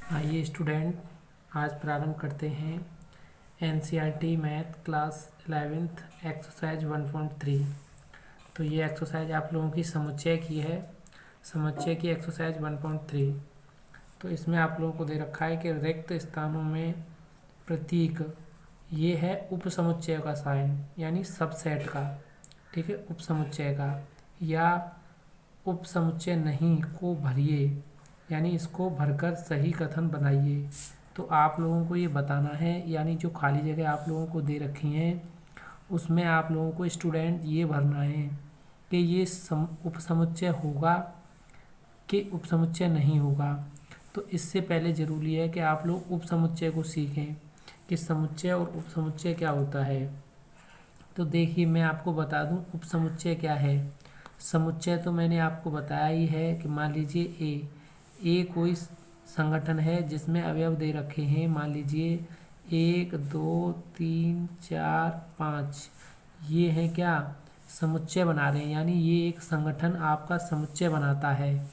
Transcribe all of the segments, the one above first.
आइए स्टूडेंट, आज प्रारंभ करते हैं NCERT math class 11th exercise 1.3। तो ये एक्सरसाइज आप लोगों की समुच्चय की है, समुच्चय की एक्सरसाइज 1.3। तो इसमें आप लोगों को दे रखा है कि रिक्त स्थानों में प्रतीक, ये है उपसमुच्चय का साइन यानी सबसेट का, ठीक है, उपसमुच्चय का, या उपसमुच्चय नहीं को भरिए यानी इसको भरकर सही कथन बनाइए। तो आप लोगों को ये बताना है, यानी जो खाली जगह आप लोगों को दे रखी हैं उसमें आप लोगों को स्टूडेंट ये भरना है कि ये उपसमुच्चय होगा कि उपसमुच्चय नहीं होगा। तो इससे पहले ज़रूरी है कि आप लोग उपसमुच्चय को सीखें कि समुच्चय और उपसमुच्चय क्या होता है। तो देखिए, मैं आपको बता दूं उपसमुच्चय क्या है। समुच्चय तो मैंने आपको बताया ही है कि मान लीजिए ए कोई संगठन है जिसमें अवयव दे रखे हैं, मान लीजिए 1 2 3 4 5, ये है क्या, समुच्चय बना रहे हैं, यानी ये एक संगठन आपका समुच्चय बनाता है।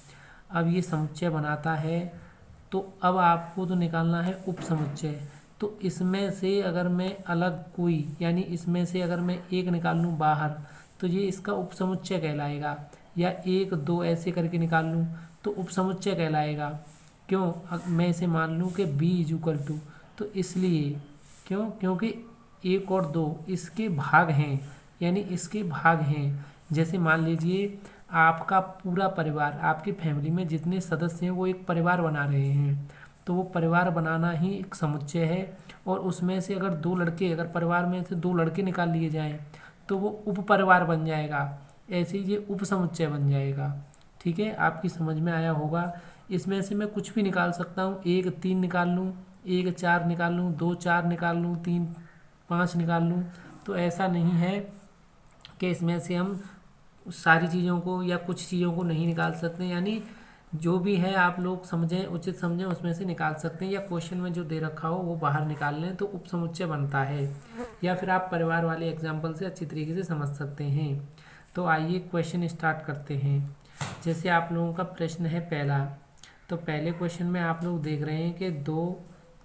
अब ये समुच्चय बनाता है तो अब आपको तो निकालना है उपसमुच्चय। तो इसमें से अगर मैं अलग कोई, यानी इसमें से अगर मैं एक निकाल लूँ बाहर तो ये इसका उपसमुच्चय कहलाएगा, या 1 2 ऐसे करके निकाल लूँ तो उपसमुच्चय कहलाएगा। क्यों, मैं इसे मान लूँ कि b इज इक्वल टू, तो इसलिए क्यों, क्योंकि 1 और 2 इसके भाग हैं, यानी इसके भाग हैं। जैसे मान लीजिए आपका पूरा परिवार, आपकी फैमिली में जितने सदस्य हैं वो एक परिवार बना रहे हैं, तो वो परिवार बनाना ही एक समुच्चय है। और उसमें से अगर 2 लड़के, अगर परिवार में से 2 लड़के निकाल लिए जाएं तो वो उप परिवार बन जाएगा, ऐसे ही ये उप समुच्चय बन जाएगा। ठीक है, आपकी समझ में आया होगा। इसमें से मैं कुछ भी निकाल सकता हूँ, 1 3 निकाल लूँ, 1 4 निकाल लूँ, 2 4 निकाल लूँ, 3 5 निकाल लूँ। तो ऐसा नहीं है कि इसमें से हम सारी चीज़ों को या कुछ चीज़ों को नहीं निकाल सकते, यानी जो भी है आप लोग समझें, उचित समझें, उसमें से निकाल सकते हैं, या क्वेश्चन में जो दे रखा हो वो बाहर निकाल लें तो उपसमुच्चय बनता है। या फिर आप परिवार वाले एग्जाम्पल से अच्छी तरीके से समझ सकते हैं। तो आइए क्वेश्चन स्टार्ट करते हैं। जैसे आप लोगों का प्रश्न है पहला, तो पहले क्वेश्चन में आप लोग देख रहे हैं कि 2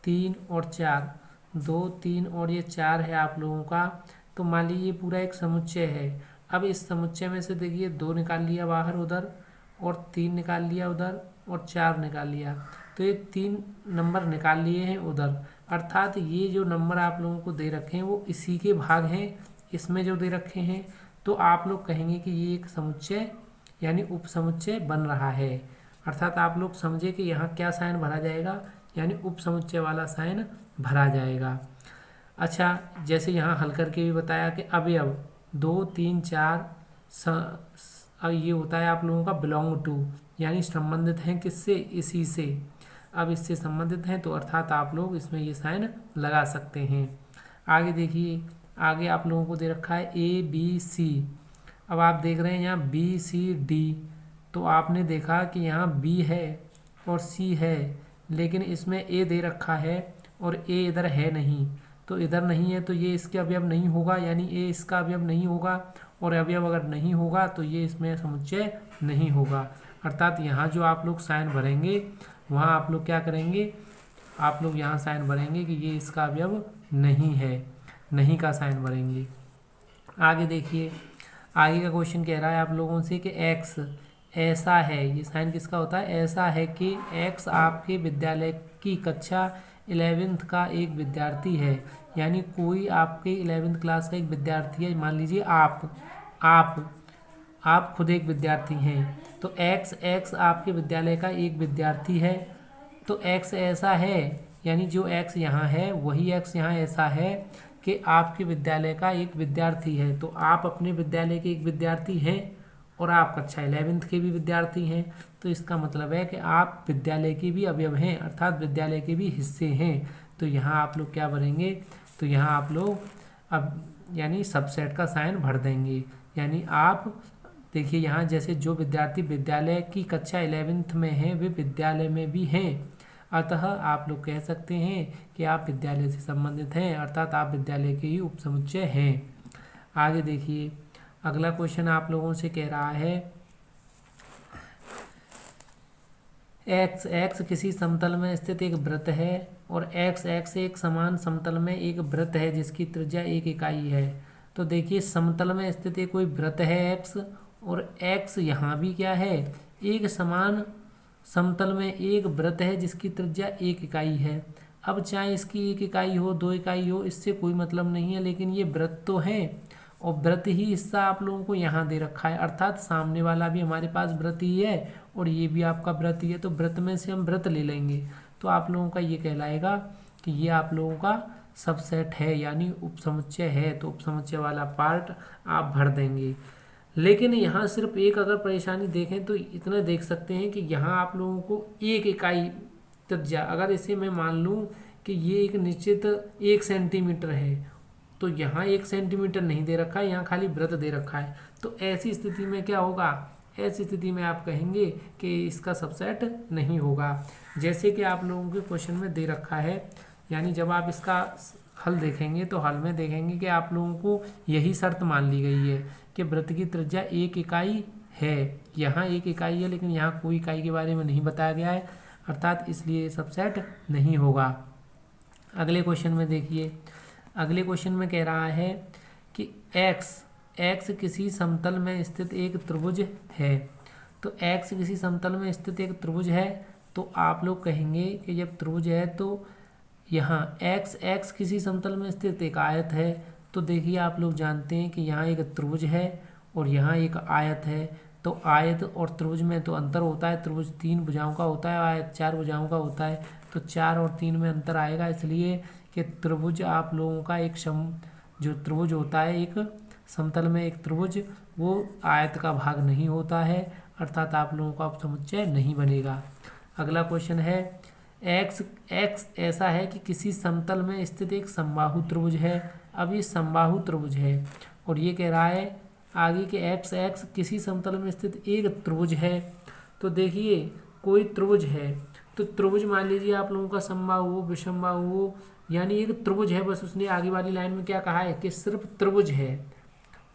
3 और 4, 2 3 और ये 4 है आप लोगों का। तो मान लीजिए ये पूरा एक समुच्चय है। अब इस समुच्चय में से देखिए 2 निकाल लिया बाहर उधर, और 3 निकाल लिया उधर, और 4 निकाल लिया, तो ये 3 नंबर निकाल लिए हैं उधर। अर्थात ये जो नंबर आप लोगों को दे रखे हैं वो इसी के भाग हैं, इसमें जो दे रखे हैं। तो आप लोग कहेंगे कि ये एक समुच्चय यानी उपसमुच्चय बन रहा है। अर्थात आप लोग समझे कि यहाँ क्या साइन भरा जाएगा, यानी उपसमुच्चय वाला साइन भरा जाएगा। अच्छा, जैसे यहाँ हल करके भी बताया कि अवयव 2 3 4 अब ये होता है आप लोगों का बिलोंग टू, यानी संबंधित हैं किससे, इसी से। अब इससे संबंधित हैं तो अर्थात आप लोग इसमें ये साइन लगा सकते हैं। आगे देखिए, आगे आप लोगों को दे रखा है ABC। अब आप देख रहे हैं यहाँ BCD, तो आपने देखा कि यहाँ B है और C है, लेकिन इसमें A दे रखा है और A इधर है नहीं, तो इधर नहीं है तो ये इसके अवयव नहीं होगा, यानी A इसका अवयव नहीं होगा, और अवयव अगर नहीं होगा तो ये इसमें समुच्चय नहीं होगा। अर्थात यहाँ जो आप लोग साइन भरेंगे वहाँ आप लोग क्या करेंगे, आप लोग यहाँ साइन भरेंगे कि ये इसका अवयव नहीं है, नहीं का साइन भरेंगे। आगे देखिए, आगे का क्वेश्चन कह रहा है आप लोगों से कि x ऐसा है, ये साइन किसका होता है, ऐसा है कि x आपके विद्यालय की कक्षा 11th का एक विद्यार्थी है। यानी कोई आपके 11th क्लास का एक विद्यार्थी है, मान लीजिए आप खुद एक विद्यार्थी हैं, तो x आपके विद्यालय का एक विद्यार्थी है। तो x ऐसा है, यानी जो x यहाँ है वही x यहाँ ऐसा है कि आपके विद्यालय का एक विद्यार्थी है। तो आप अपने विद्यालय के एक विद्यार्थी हैं और आप कक्षा 11th के भी विद्यार्थी हैं, तो इसका मतलब है कि आप विद्यालय के भी अवयव हैं, अर्थात विद्यालय के भी हिस्से हैं। तो यहाँ आप लोग क्या भरेंगे, तो यहाँ आप लोग अब यानी सबसेट का साइन भर देंगे। यानी आप देखिए यहाँ जैसे जो विद्यार्थी विद्यालय की कक्षा 11th में हैं वे विद्यालय में भी हैं, अतः आप लोग कह सकते हैं कि आप विद्यालय से संबंधित हैं, अर्थात आप विद्यालय के ही उपसमुच्चय हैं। आगे देखिए, अगला क्वेश्चन आप लोगों से कह रहा है एक्स एक्स किसी समतल में स्थित एक वृत्त है और एक्स एक्स एक समान समतल में एक वृत्त है जिसकी त्रिज्या 1 इकाई है। तो देखिए समतल में स्थित एक कोई वृत्त है एक्स, और एक्स यहाँ भी क्या है, एक समान समतल में एक वृत्त है जिसकी त्रिज्या 1 इकाई है। अब चाहे इसकी 1 इकाई हो 2 इकाई हो, इससे कोई मतलब नहीं है, लेकिन ये वृत्त तो है और वृत्त ही हिस्सा आप लोगों को यहाँ दे रखा है, अर्थात सामने वाला भी हमारे पास वृत्त ही है और ये भी आपका वृत्त ही है, तो वृत्त में से हम वृत्त ले लेंगे। तो आप लोगों का ये कहलाएगा कि ये आप लोगों का सबसेट है, यानी उपसमुच्चय है। तो उपसमुच्चय वाला पार्ट आप भर देंगे। लेकिन यहाँ सिर्फ एक अगर परेशानी देखें तो इतना देख सकते हैं कि यहाँ आप लोगों को 1 इकाई त्रिज्या, अगर इसे मैं मान लूँ कि ये एक निश्चित 1 सेंटीमीटर है, तो यहाँ 1 सेंटीमीटर नहीं दे रखा है, यहाँ खाली वृत्त दे रखा है। तो ऐसी स्थिति में क्या होगा, ऐसी स्थिति में आप कहेंगे कि इसका सबसेट नहीं होगा। जैसे कि आप लोगों के क्वेश्चन में दे रखा है, यानी जब आप इसका हल देखेंगे तो हल में देखेंगे कि आप लोगों को यही शर्त मान ली गई है कि वृत्त की त्रिज्या 1 इकाई है। यहाँ 1 इकाई है, लेकिन यहाँ कोई इकाई के बारे में नहीं बताया गया है, अर्थात इसलिए सबसेट नहीं होगा। अगले क्वेश्चन में देखिए, अगले क्वेश्चन में कह रहा है कि एक्स किसी समतल में स्थित एक त्रिभुज है। तो एक्स किसी समतल में स्थित एक त्रिभुज है, तो आप लोग कहेंगे कि जब त्रिभुज है तो यहाँ एक्स किसी समतल में स्थित एक आयत है। तो देखिए आप लोग जानते हैं कि यहाँ एक त्रिभुज है और यहाँ एक आयत है। तो आयत और त्रिभुज में तो अंतर होता है, त्रिभुज 3 भुजाओं का होता है, आयत 4 भुजाओं का होता है। तो 4 और 3 में अंतर आएगा, इसलिए कि त्रिभुज आप लोगों का जो त्रिभुज होता है एक समतल में एक त्रिभुज, वो आयत का भाग नहीं होता है, अर्थात आप लोगों का उपसमुच्चय नहीं बनेगा। अगला क्वेश्चन है, एक्स ऐसा है कि किसी समतल में स्थित एक समबाहु त्रिभुज है। अब ये समबाहु त्रिभुज है और ये कह रहा है आगे कि एक्स किसी समतल में स्थित एक त्रिभुज है। तो देखिए कोई त्रिभुज है, तो त्रिभुज मान लीजिए आप लोगों का समबाहु हो, विषमबाहु हो, यानी एक त्रिभुज है, बस उसने आगे वाली लाइन में क्या कहा है कि सिर्फ त्रिभुज है।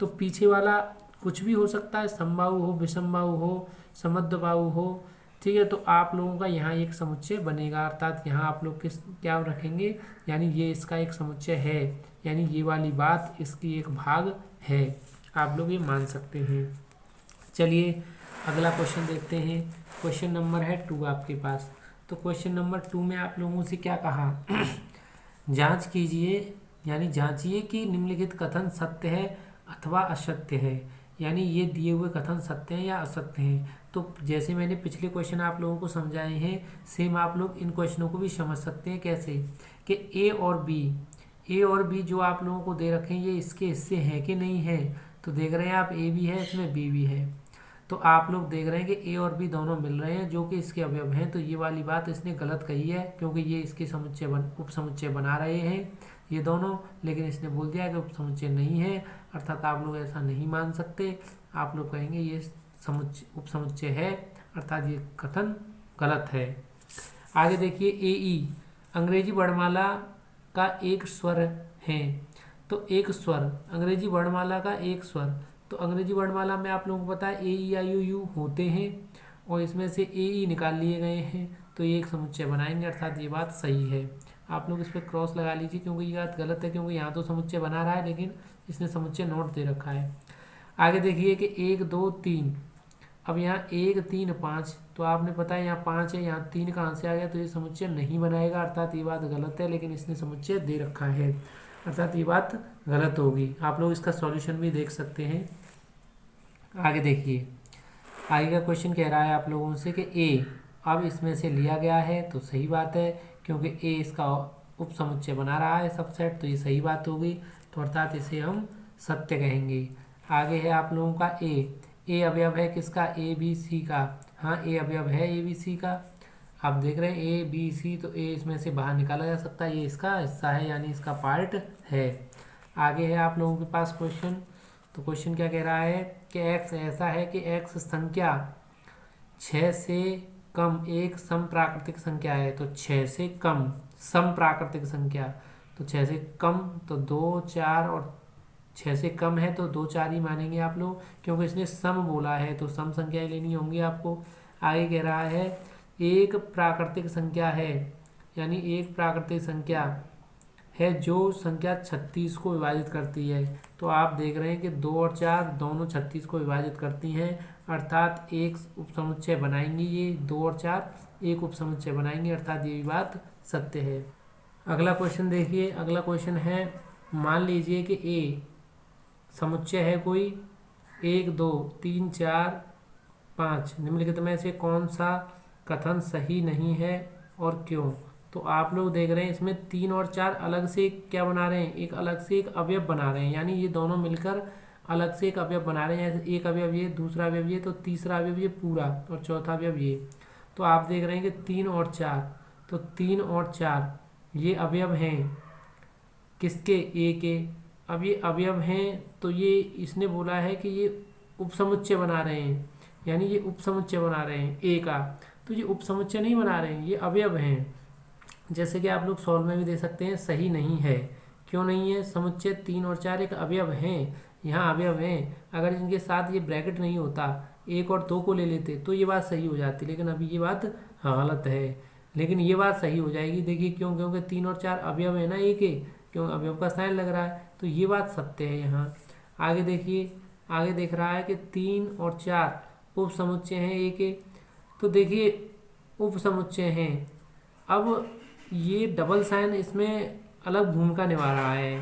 तो पीछे वाला कुछ भी हो सकता है, समबाहु हो, विषमबाहु हो, समद्विबाहु हो, ठीक है। तो आप लोगों का यहाँ एक समुच्चय बनेगा, अर्थात यहाँ आप लोग क्या रखेंगे, यानी ये इसका एक समुच्चय है, यानी ये वाली बात इसकी एक भाग है, आप लोग ये मान सकते हैं। चलिए अगला क्वेश्चन देखते हैं। क्वेश्चन नंबर है 2 आपके पास। तो क्वेश्चन नंबर 2 में आप लोगों से क्या कहा, जांच कीजिए, यानी जांचिए कि निम्नलिखित कथन सत्य है अथवा असत्य है, यानी ये दिए हुए कथन सत्य हैं या असत्य हैं। तो जैसे मैंने पिछले क्वेश्चन आप लोगों को समझाए हैं, सेम आप लोग इन क्वेश्चनों को भी समझ सकते हैं। कैसे कि ए और बी जो आप लोगों को दे रखे हैं, ये इसके हिस्से हैं कि नहीं है। तो देख रहे हैं आप ए भी है, इसमें बी भी है। तो आप लोग देख रहे हैं कि ए और बी दोनों मिल रहे हैं जो कि इसके अवयव हैं। तो ये वाली बात इसने गलत कही है, क्योंकि ये इसके उपसमुच्चय बना रहे हैं ये दोनों, लेकिन इसने बोल दिया कि उपसमुच्चय नहीं है, अर्थात आप लोग ऐसा नहीं मान सकते। आप लोग कहेंगे ये उपसमुच्चय है, अर्थात ये कथन गलत है। आगे देखिए, ए अंग्रेजी वर्णमाला का एक स्वर है। तो एक स्वर, अंग्रेजी वर्णमाला का एक स्वर, तो अंग्रेजी वर्णमाला में आप लोगों को पता है ए ई आई ओ यू होते हैं और इसमें से ए ई निकाल लिए गए हैं, तो ये एक समुच्चय बनाएंगे, अर्थात ये बात सही है। आप लोग इस पर क्रॉस लगा लीजिए, क्योंकि ये बात गलत है, क्योंकि यहाँ तो समुच्चय बना रहा है लेकिन इसने समुच्चय नोट दे रखा है। आगे देखिए कि 1 2 3, अब यहाँ 1 3 5, तो आपने पता है यहाँ 5 है, यहाँ 3 कहाँ से आ गया, तो ये समुच्चय नहीं बनाएगा, अर्थात ये बात गलत है, लेकिन इसने समुच्चय दे रखा है, अर्थात ये बात गलत होगी। आप लोग इसका सॉल्यूशन भी देख सकते हैं। आगे देखिए, आगे का क्वेश्चन कह रहा है आप लोगों से कि ए अब इसमें से लिया गया है, तो सही बात है, क्योंकि ए इसका उपसमुच्चय बना रहा है सबसेट, तो ये सही बात होगी, तो अर्थात इसे हम सत्य कहेंगे। आगे है आप लोगों का ए अवयव है किसका, ए बी सी का। हाँ, ए अवयव है ए बी सी का। आप देख रहे हैं ए बी सी, तो ए इसमें से बाहर निकाला जा सकता है, ये इसका हिस्सा है, यानी इसका पार्ट है। आगे है आप लोगों के पास क्वेश्चन, तो क्वेश्चन क्या कह रहा है कि एक्स ऐसा है कि एक्स संख्या 6 से कम एक समप्राकृतिक संख्या है। तो 6 से कम समप्राकृतिक संख्या, तो 6 से कम तो 2 4, और 6 से कम है तो 2 4 ही मानेंगे आप लोग, क्योंकि इसने सम बोला है, तो सम संख्याएं लेनी होंगी आपको। आगे कह रहा है एक प्राकृतिक संख्या है, यानी एक प्राकृतिक संख्या है जो संख्या 36 को विभाजित करती है। तो आप देख रहे हैं कि 2 और 4 दोनों 36 को विभाजित करती हैं, अर्थात एक उपसमुच्चय बनाएंगी। ये 2 और 4 एक उपसमुच्चय बनाएंगे, अर्थात ये भी बात सत्य है। अगला क्वेश्चन देखिए। अगला क्वेश्चन है, मान लीजिए कि ए समुच्चय है कोई 1 2 3 4 5, निम्नलिखित में से कौन सा कथन सही नहीं है और क्यों। तो आप लोग देख रहे हैं इसमें 3 और 4 अलग से क्या बना रहे हैं, एक अलग से एक अवयव बना रहे हैं, यानी ये दोनों मिलकर अलग से एक अवयव बना रहे हैं। एक अवयव ये, दूसरा अवयव ये, तो तीसरा अवयव ये पूरा और चौथा अवयव ये। तो आप देख रहे हैं कि 3 और 4, तो 3 और 4 ये अवयव हैं किसके, ए के। अब ये अवयव हैं तो ये इसने बोला है कि ये उपसमुच्चय बना रहे हैं, यानी ये उपसमुच्चय बना रहे हैं ए का। तो ये उपसमुच्चय नहीं बना रहे हैं, ये अवयव हैं। जैसे कि आप लोग सॉल्व में भी दे सकते हैं, सही नहीं है। क्यों नहीं है? समुच्चय 3 और 4 एक अवयव हैं, यहाँ अवयव हैं। अगर इनके साथ ये ब्रैकेट नहीं होता, 1 और 2 को ले लेते तो ये बात सही हो जाती, लेकिन अभी ये बात गलत है। लेकिन ये बात सही हो जाएगी, देखिए क्यों, क्योंकि 3 और 4 अवयव है ना ए के, क्यों अवयव का साइन लग रहा है, तो ये बात सत्य है यहाँ। आगे देखिए, आगे देख रहा है कि 3 और 4 उपसमुच्चय हैं ए के। तो देखिए उपसमुच्चय हैं, अब ये डबल साइन इसमें अलग भूमिका निभा रहा है।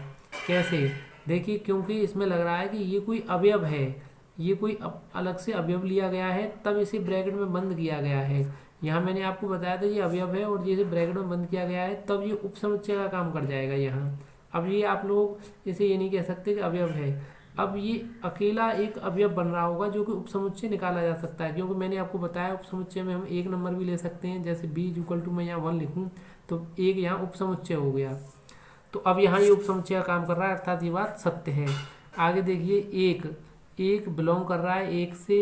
कैसे? देखिए क्योंकि इसमें लग रहा है कि ये कोई अवयव है, ये कोई अलग से अवयव लिया गया है, तब इसे ब्रैकेट में बंद किया गया है। यहाँ मैंने आपको बताया था ये अवयव है और इसे ब्रैकेट में बंद किया गया है, तब ये उपसमुच्चय का काम कर जाएगा यहाँ। अब ये आप लोग इसे ये नहीं कह सकते कि अवयव है। अब ये अकेला एक अवयव बन रहा होगा जो कि उपसमुच्चय निकाला जा सकता है, क्योंकि मैंने आपको बताया उपसमुच्चय में हम एक नंबर भी ले सकते हैं। जैसे b मैं यहाँ 1 लिखूँ तो एक यहाँ उपसमुच्चय हो गया। तो अब यहाँ ये उपसमुच्चय का काम कर रहा है, अर्थात ये बात सत्य है। आगे देखिए, एक बिलोंग कर रहा है एक से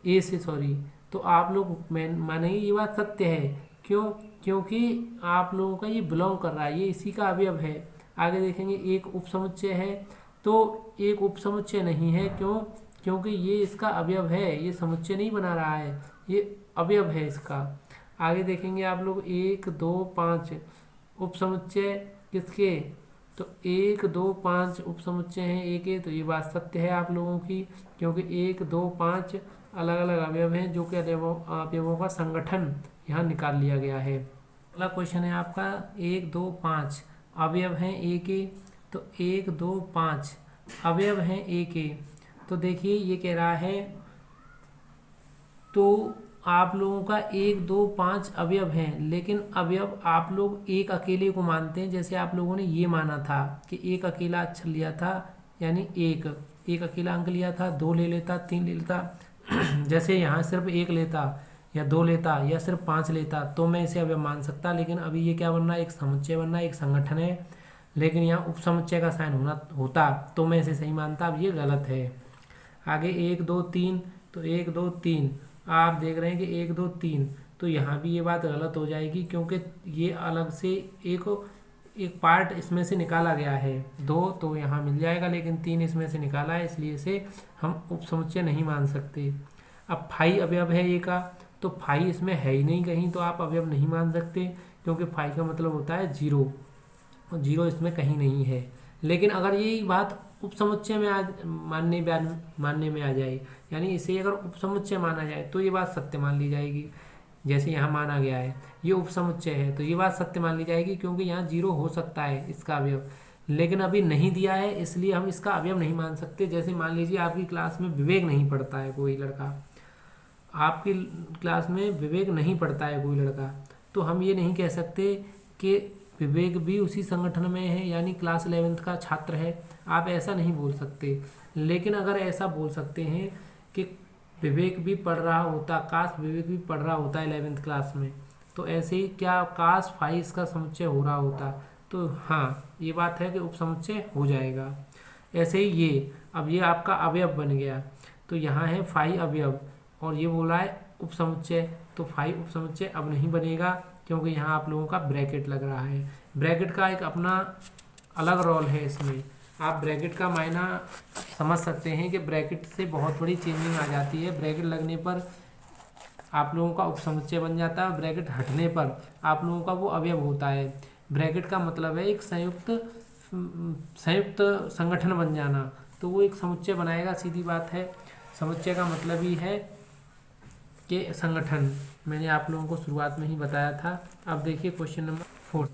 ए से, सॉरी, तो आप लोग मानेंगे ये बात सत्य है। क्यों? क्योंकि आप लोगों का ये बिलोंग कर रहा है, ये इसी का अवयव है। आगे देखेंगे, एक उपसमुच्चय है, तो एक उपसमुच्चय नहीं है। क्यों? क्योंकि ये इसका अवयव है, ये समुच्चय नहीं बना रहा है, ये अवयव है इसका। आगे देखेंगे आप लोग, 1 2 5 उपसमुच्चय किसके, तो 1 2 5 उपसमुच्चय हैं एक के। तो ये बात सत्य है आप लोगों की, क्योंकि 1 2 5 अलग अलग अवयव हैं, जो कि अवयवों का संगठन यहाँ निकाल लिया गया है। अगला क्वेश्चन है आपका, 1 2 5 अवयव हैं ए के। तो 1 2 5 अवयव हैं ए के। तो देखिए ये कह रहा है, तो आप लोगों का 1 2 5 अवयव हैं, लेकिन अवयव आप लोग एक अकेले को मानते हैं। जैसे आप लोगों ने ये माना था कि एक अकेला अक्षर लिया था, यानी एक अकेला अंक लिया था, 2 ले लेता, 3 ले लेता। जैसे यहाँ सिर्फ 1 लेता या 2 लेता या सिर्फ 5 लेता तो मैं इसे अवयव मान सकता, लेकिन अभी ये क्या बन रहा है, एक समुच्चय बन रहा है, एक संगठन है। लेकिन यहाँ उपसमुच्चय का साइन होता तो मैं इसे सही मानता, अब ये गलत है। आगे 1 2 3, तो 1 2 3 आप देख रहे हैं कि 1 2 3, तो यहाँ भी ये बात गलत हो जाएगी, क्योंकि ये अलग से एक पार्ट इसमें से निकाला गया है। 2 तो यहाँ मिल जाएगा, लेकिन 3 इसमें से निकाला है, इसलिए इसे हम उपसमुच्चय नहीं मान सकते। अब फाई अवयव है ए का, तो फाई इसमें है ही नहीं कहीं, तो आप अवयव नहीं मान सकते, क्योंकि फाई का मतलब होता है 0, और 0 इसमें कहीं नहीं है। लेकिन अगर यही बात उपसमुच्चय में मानने में आ जाए, यानी इसे अगर उपसमुच्चय माना जाए तो ये बात सत्य मान ली जाएगी। जैसे यहाँ माना गया है ये उपसमुच्चय है, तो ये बात सत्य मान ली जाएगी, क्योंकि यहाँ 0 हो सकता है इसका अवयव, लेकिन अभी नहीं दिया है, इसलिए हम इसका अवयव नहीं मान सकते। जैसे मान लीजिए आपकी क्लास में विवेक नहीं पढ़ता है कोई लड़का, आपकी क्लास में विवेक नहीं पढ़ता है कोई लड़का, तो हम ये नहीं कह सकते कि विवेक भी उसी संगठन में है, यानी क्लास 11th का छात्र है, आप ऐसा नहीं बोल सकते। लेकिन अगर ऐसा बोल सकते हैं कि विवेक भी पढ़ रहा होता, काश विवेक भी पढ़ रहा होता 11th क्लास में, तो ऐसे ही क्या काश फाई इसका समुच्चय हो रहा होता, तो हाँ ये बात है कि उपसमुच्चय हो जाएगा। ऐसे ही ये, अब ये आपका अवयव बन गया, तो यहाँ है फाई अवयव और ये बोल रहा है उपसमुच्चय, तो फाई उपसमुच्चय अब नहीं बनेगा, क्योंकि यहाँ आप लोगों का ब्रैकेट लग रहा है। ब्रैकेट का एक अपना अलग रोल है इसमें, आप ब्रैकेट का मायना समझ सकते हैं कि ब्रैकेट से बहुत बड़ी चेंजिंग आ जाती है। ब्रैकेट लगने पर आप लोगों का उपसमुच्चय बन जाता है। ब्रैकेट हटने पर आप लोगों का वो अवयव होता है। ब्रैकेट का मतलब है एक संयुक्त संगठन बन जाना, तो वो एक समुच्चय बनाएगा, सीधी बात है। समुच्चय का मतलब ही है कि संगठन। मैंने आप लोगों को शुरुआत में ही बताया था। अब देखिए क्वेश्चन नंबर 4,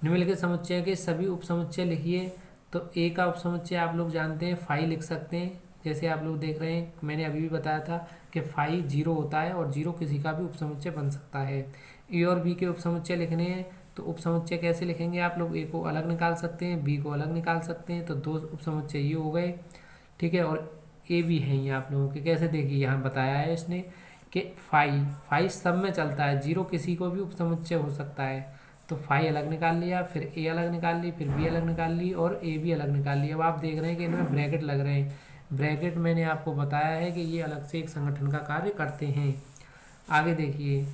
निम्नलिखित समुच्चय के सभी उपसमुच्चय लिखिए। तो ए का उपसमुच्चय आप लोग जानते हैं, फाई लिख सकते हैं। जैसे आप लोग देख रहे हैं, मैंने अभी भी बताया था कि फाई 0 होता है और 0 किसी का भी उपसमुच्चय बन सकता है। ए और बी के उपसमुच्चय लिखने हैं, तो उपसमुच्चय कैसे लिखेंगे आप लोग? ए को अलग निकाल सकते हैं, बी को अलग निकाल सकते हैं, तो 2 उपसमुच्चय ये हो गए, ठीक है। और ए भी है ये आप लोगों के, कैसे देखिए यहाँ बताया है इसने कि फाई सब में चलता है, 0 किसी को भी उपसमुच्चय हो सकता है। तो फाई अलग निकाल लिया, फिर ए अलग निकाल ली, फिर बी अलग निकाल ली और ए भी अलग निकाल ली। अब आप देख रहे हैं कि इनमें ब्रैकेट लग रहे हैं। ब्रैकेट मैंने आपको बताया है कि ये अलग से एक संगठन का कार्य करते हैं। आगे देखिए,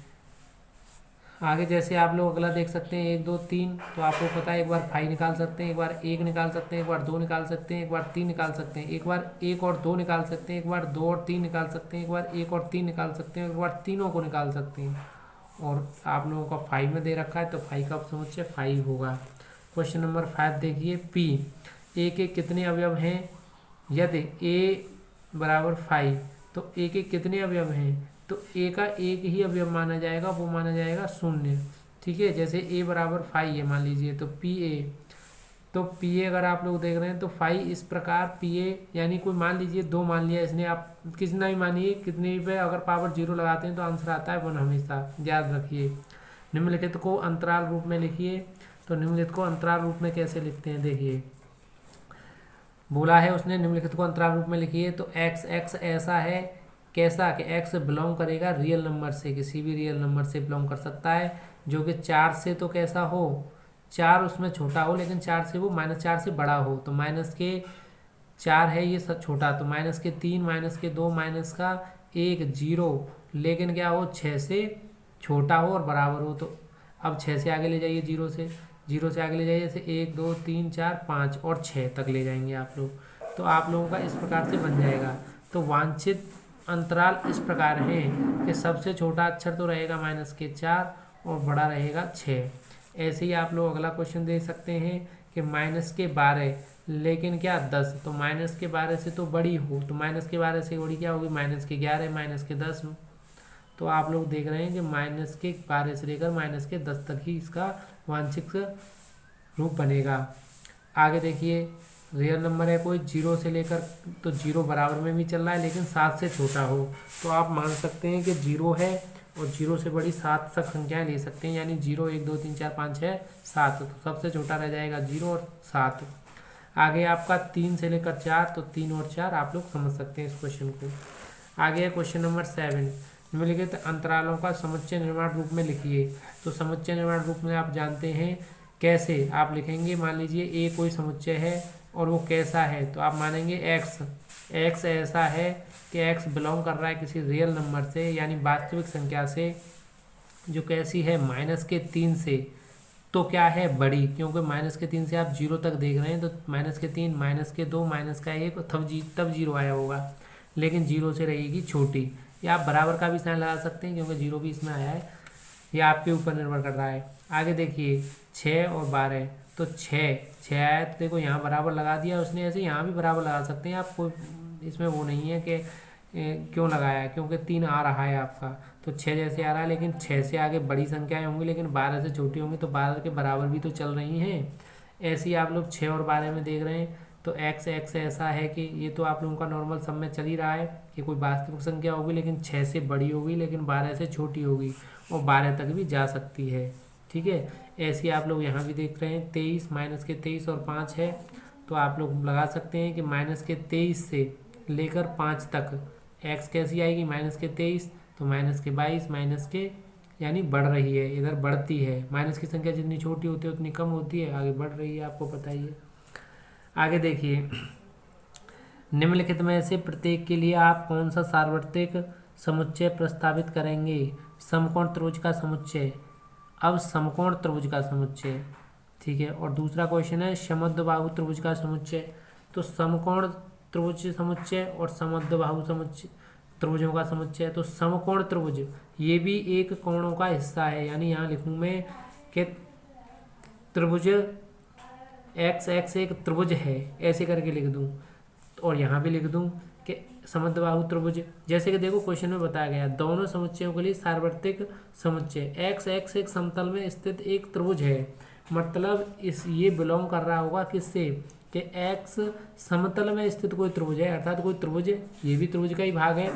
आगे जैसे आप लोग अगला देख सकते हैं 1 2 3, तो आपको पता है एक बार फाई निकाल सकते हैं, एक बार 1 निकाल सकते हैं, एक बार 2 निकाल सकते हैं, एक बार 3 निकाल सकते हैं, एक बार 1 और 2 निकाल सकते हैं, एक बार 2 और 3 निकाल सकते हैं, एक बार 1 और 3 निकाल सकते हैं, एक बार तीनों को निकाल सकते हैं। और आप लोगों का 5 में दे रखा है, तो 5 का उपसमुच्चय 5 होगा। क्वेश्चन नंबर 5 देखिए, पी ए के कितने अवयव हैं? यदि ए बराबर 5, तो ए के कितने अवयव हैं? तो ए का एक ही अवयव माना जाएगा, वो माना जाएगा 0, ठीक है। जैसे ए बराबर 5 है मान लीजिए, तो पी ए, तो पी ए अगर आप लोग देख रहे हैं तो 5 इस प्रकार पी ए, यानी कोई मान लीजिए 2 मान लिया इसने, आप कितना भी मानिए, कितने पे अगर पावर 0 लगाते हैं तो आंसर आता है 1 हमेशा, याद रखिए। निम्नलिखित को अंतराल रूप में लिखिए। तो निम्नलिखित को अंतराल रूप में कैसे लिखते हैं, देखिए बोला है उसने निम्नलिखित को अंतराल रूप में लिखिए। तो x ऐसा है, कैसा कि x बिलोंग करेगा रियल नंबर से, किसी भी रियल नंबर से बिलोंग कर सकता है, जो कि 4 से तो कैसा हो, 4 उसमें छोटा हो, लेकिन 4 से वो -4 से बड़ा हो। तो -4 है ये सब छोटा, तो -3 -2 -1 0, लेकिन क्या हो 6 से छोटा हो और बराबर हो। तो अब 6 से आगे ले जाइए, 0 से आगे ले जाइए, जैसे 1 2 3 4 5 और 6 तक ले जाएंगे आप लोग, तो आप लोगों का इस प्रकार से बन जाएगा। तो वांछित अंतराल इस प्रकार है कि सबसे छोटा अक्षर तो रहेगा -4 और बड़ा रहेगा 6। ऐसे ही आप लोग अगला क्वेश्चन दे सकते हैं कि -12, लेकिन क्या 10, तो -12 से तो बड़ी हो, तो -12 से बड़ी क्या होगी, -11 -10। तो आप लोग देख रहे हैं कि -12 से लेकर -10 तक ही इसका वांछित रूप बनेगा। आगे देखिए, रियल नंबर है कोई 0 से लेकर, तो 0 बराबर में भी चल रहा है, लेकिन 7 से छोटा हो, तो आप मान सकते हैं कि 0 है और 0 से बड़ी 7 तक संख्याएं ले सकते हैं, यानी 0 1 2 3 4 5 6 7, तो सबसे छोटा रह जाएगा 0 और 7। आगे आपका 3 से लेकर 4, तो 3 और 4 आप लोग समझ सकते हैं इस क्वेश्चन को। आगे है क्वेश्चन नंबर 7, निम्नलिखित अंतरालों का समुच्चय निर्माण रूप में लिखिए। तो समुच्चय निर्माण रूप में आप जानते हैं कैसे आप लिखेंगे। मान लीजिए ए कोई समुच्चय है और वो कैसा है, तो आप मानेंगे x ऐसा है कि x बिलोंग कर रहा है किसी रियल नंबर से, यानी वास्तविक संख्या से, जो कैसी है -3 से, तो क्या है बड़ी, क्योंकि -3 से आप 0 तक देख रहे हैं, तो -3 -2 -1 तब 0 आया होगा, लेकिन 0 से रहेगी छोटी। या आप बराबर का भी साइन लगा सकते हैं, क्योंकि 0 भी इसमें आया है, ये आपके ऊपर निर्भर कर रहा है। आगे देखिए 6 और 12, तो 6 आया, तो देखो यहाँ बराबर लगा दिया उसने, ऐसे यहाँ भी बराबर लगा सकते हैं आप, कोई इसमें वो नहीं है कि क्यों लगाया, क्योंकि 3 आ रहा है आपका, तो 6 जैसे आ रहा है, लेकिन 6 से आगे बड़ी संख्याएं होंगी, लेकिन 12 से छोटी होंगी, तो 12 के बराबर भी तो चल रही हैं। ऐसे ही आप लोग 6 और 12 में देख रहे हैं, तो x ऐसा है कि ये तो आप लोगों का नॉर्मल सब में चल ही रहा है कि कोई वास्तविक संख्या होगी, लेकिन 6 से बड़ी होगी, लेकिन 12 से छोटी होगी, और 12 तक भी जा सकती है, ठीक है। ऐसे आप लोग यहाँ भी देख रहे हैं 23 -23 और 5 है, तो आप लोग लगा सकते हैं कि -23 से लेकर 5 तक x कैसी आएगी, -23, तो -22 यानी बढ़ रही है, इधर बढ़ती है। माइनस की संख्या जितनी छोटी होती है उतनी कम होती है, आगे बढ़ रही है, आपको पता ही है। आगे देखिए, निम्नलिखित में से प्रत्येक के लिए आप कौन सा सार्वत्रिक समुच्चय प्रस्तावित करेंगे। समकोण त्रिभुज का समुच्चय, अब समकोण त्रिभुज का समुच्चय, ठीक है। और दूसरा क्वेश्चन है समद्विबाहु त्रिभुज का समुच्चय। तो समकोण त्रिभुज समुच्चय और समद्विबाहु त्रिभुजों का समुच्चय। तो समकोण त्रिभुज ये भी एक कोणों का हिस्सा है, यानी यहाँ लिखूँ मैं कि त्रिभुज एक्स एक्स एक त्रिभुज है, ऐसे करके लिख दूँ। और यहाँ भी लिख दूँ कि समद्विबाहु त्रिभुज। जैसे कि देखो क्वेश्चन में बताया गया दोनों समुच्चयों के लिए सार्वत्रिक समुच्चय एक्स एक्स एक समतल में स्थित एक त्रिभुज है। मतलब इस ये बिलोंग कर रहा होगा किससे कि एक्स समतल में स्थित कोई त्रिभुज है, अर्थात कोई त्रिभुज, ये भी त्रिभुज का ही भाग है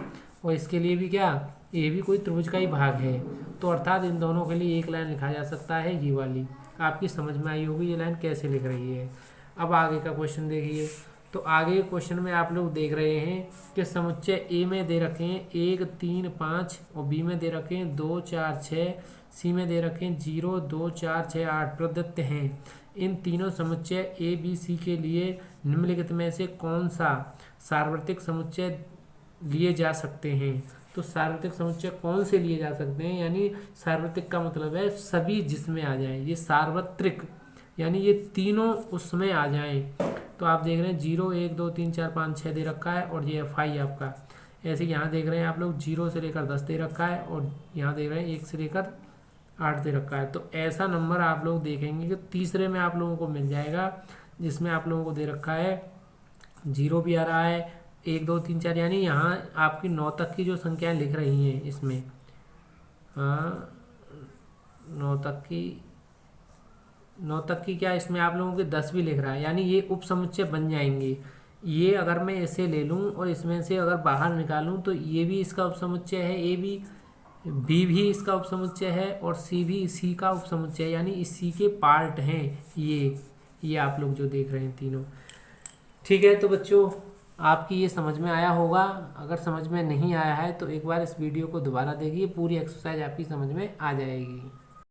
और इसके लिए भी क्या, ये भी कोई त्रिभुज का ही भाग है। तो अर्थात इन दोनों के लिए एक लाइन लिखा जा सकता है, ये वाली। आपकी समझ में आई होगी ये लाइन कैसे लिख रही है। अब आगे का क्वेश्चन देखिए। तो आगे क्वेश्चन में आप लोग देख रहे हैं कि समुच्चय ए में दे रखे हैं 1 3 5 और बी में दे रखे हैं 2 4 6, सी में दे रखे हैं 0 2 4 6 8 प्रदत्त हैं। इन तीनों समुच्चय ए बी सी के लिए निम्नलिखित में से कौन सा सार्वत्रिक समुच्चय लिए जा सकते हैं। तो सार्वत्रिक समुच्चय कौन से लिए जा सकते हैं, यानी सार्वत्रिक का मतलब है सभी जिसमें आ जाएं, ये सार्वत्रिक यानी ये तीनों उसमें आ जाएं। तो आप देख रहे हैं 0 1 2 3 4 5 6 दे रखा है और ये फाई आपका। ऐसे यहाँ देख रहे हैं आप लोग 0 से लेकर 10 दे रखा है और यहाँ देख रहे हैं 1 से लेकर 8 दे रखा है। तो ऐसा नंबर आप लोग देखेंगे कि तीसरे में आप लोगों को मिल जाएगा, जिसमें आप लोगों को दे रखा है 0 भी आ रहा है, 1 2 3 4, यानी यहाँ आपकी 9 तक की जो संख्याएं लिख रही हैं इसमें, हाँ 9 तक की क्या, इसमें आप लोगों के 10 भी लिख रहा है, यानी ये उप समुच्चय बन जाएंगे। ये अगर मैं इसे ले लूँ और इसमें से अगर बाहर निकालूँ तो ये भी इसका उप समुच्चय है, ए भी, बी भी इसका उप समुच्चय है और सी भी इसी का उप समुच्चय है, यानी इसी के पार्ट हैं ये आप लोग जो देख रहे हैं तीनों। ठीक है, तो बच्चों आपकी ये समझ में आया होगा। अगर समझ में नहीं आया है तो एक बार इस वीडियो को दोबारा देखिए, पूरी एक्सरसाइज आपकी समझ में आ जाएगी।